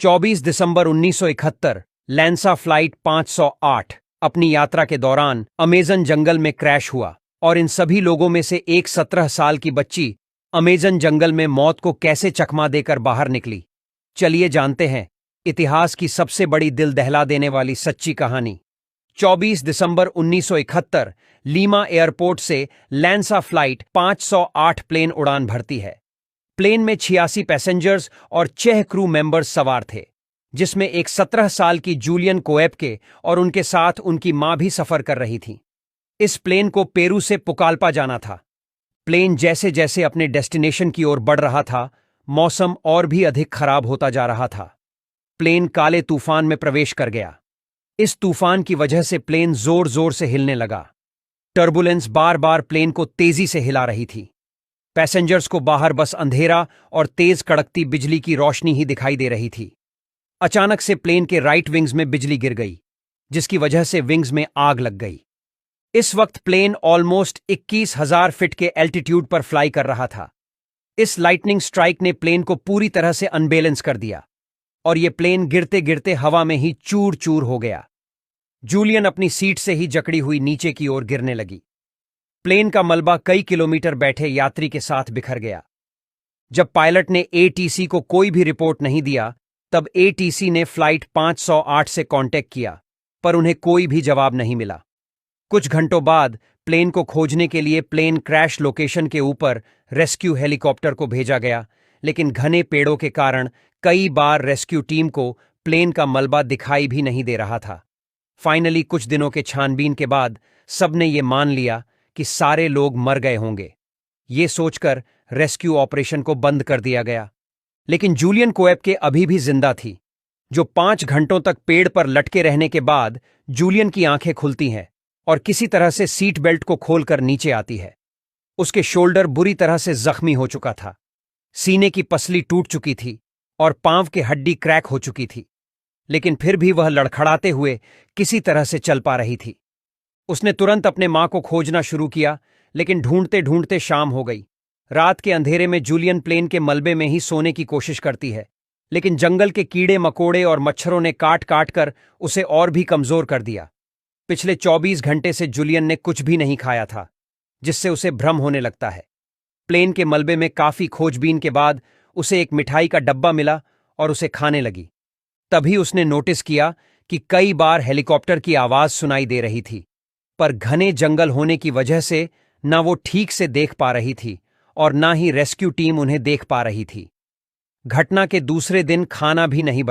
24 दिसंबर 1971 लैंसा flight 508 अपनी यात्रा के दौरान अमेजन जंगल में क्रैश हुआ और इन सभी लोगों में से एक 17 साल की बच्ची अमेजन जंगल में मौत को कैसे चकमा देकर बाहर निकली। चलिए जानते हैं इतिहास की सबसे बड़ी दिल दहला देने वाली सच्ची कहानी। 24 दिसंबर 1971 लीमा एयरपोर्ट से लैंसा फ्लाइट 508 प्लेन उड़ान भरती है। प्लेन में 86 पैसेंजर्स और 6 क्रू मेंबर्स सवार थे, जिसमें एक 17 साल की जूलियन कोएप्के और उनके साथ उनकी मां भी सफर कर रही थी। इस प्लेन को पेरू से पुकाल्पा जाना था। प्लेन जैसे जैसे अपने डेस्टिनेशन की ओर बढ़ रहा था, मौसम और भी अधिक खराब होता जा रहा था। प्लेन काले तूफान में प्रवेश कर गया। इस तूफान की वजह से प्लेन जोर जोर से हिलने लगा। टर्बुलेंस बार बार प्लेन को तेजी से हिला रही थी। पैसेंजर्स को बाहर बस अंधेरा और तेज कड़कती बिजली की रोशनी ही दिखाई दे रही थी। अचानक से प्लेन के राइट विंग्स में बिजली गिर गई, जिसकी वजह से विंग्स में आग लग गई। इस वक्त प्लेन ऑलमोस्ट 21,000 फीट के एल्टीट्यूड पर फ्लाई कर रहा था। इस लाइटनिंग स्ट्राइक ने प्लेन को पूरी तरह से अनबैलेंस कर दिया और यह प्लेन गिरते गिरते हवा में ही चूर चूर हो गया। जूलियन अपनी सीट से ही जकड़ी हुई नीचे की ओर गिरने लगी। प्लेन का मलबा कई किलोमीटर बैठे यात्री के साथ बिखर गया। जब पायलट ने एटीसी को कोई भी रिपोर्ट नहीं दिया, तब एटीसी ने फ्लाइट 508 से कांटेक्ट किया, पर उन्हें कोई भी जवाब नहीं मिला। कुछ घंटों बाद प्लेन को खोजने के लिए प्लेन क्रैश लोकेशन के ऊपर रेस्क्यू हेलीकॉप्टर को भेजा गया, लेकिन घने पेड़ों के कारण कई बार रेस्क्यू टीम को प्लेन का मलबा दिखाई भी नहीं दे रहा था। फाइनली कुछ दिनों के छानबीन के बाद सबने ये मान लिया कि सारे लोग मर गए होंगे। ये सोचकर रेस्क्यू ऑपरेशन को बंद कर दिया गया। लेकिन जूलियन कोएप्के अभी भी जिंदा थी। जो 5 घंटों तक पेड़ पर लटके रहने के बाद जूलियन की आंखें खुलती हैं और किसी तरह से सीट बेल्ट को खोलकर नीचे आती है। उसके शोल्डर बुरी तरह से जख्मी हो चुका था, सीने की पसली टूट चुकी थी और पांव की हड्डी क्रैक हो चुकी थी, लेकिन फिर भी वह लड़खड़ाते हुए किसी तरह से चल पा रही थी। उसने तुरंत अपने मां को खोजना शुरू किया, लेकिन ढूंढते ढूंढते शाम हो गई। रात के अंधेरे में जूलियन प्लेन के मलबे में ही सोने की कोशिश करती है, लेकिन जंगल के कीड़े मकोड़े और मच्छरों ने काट काट कर उसे और भी कमजोर कर दिया। पिछले 24 घंटे से जूलियन ने कुछ भी नहीं खाया था, जिससे उसे भ्रम होने लगता है। प्लेन के मलबे में काफी खोजबीन के बाद उसे एक मिठाई का डब्बा मिला और उसे खाने लगी। तभी उसने नोटिस किया कि कई बार हेलीकॉप्टर की आवाज सुनाई दे रही थी, पर घने जंगल होने की वजह से न वो ठीक से देख पा रही थी और न ही रेस्क्यू टीम उन्हें देख पा रही थी। घटना के दूसरे दिन खाना भी नहीं बचा।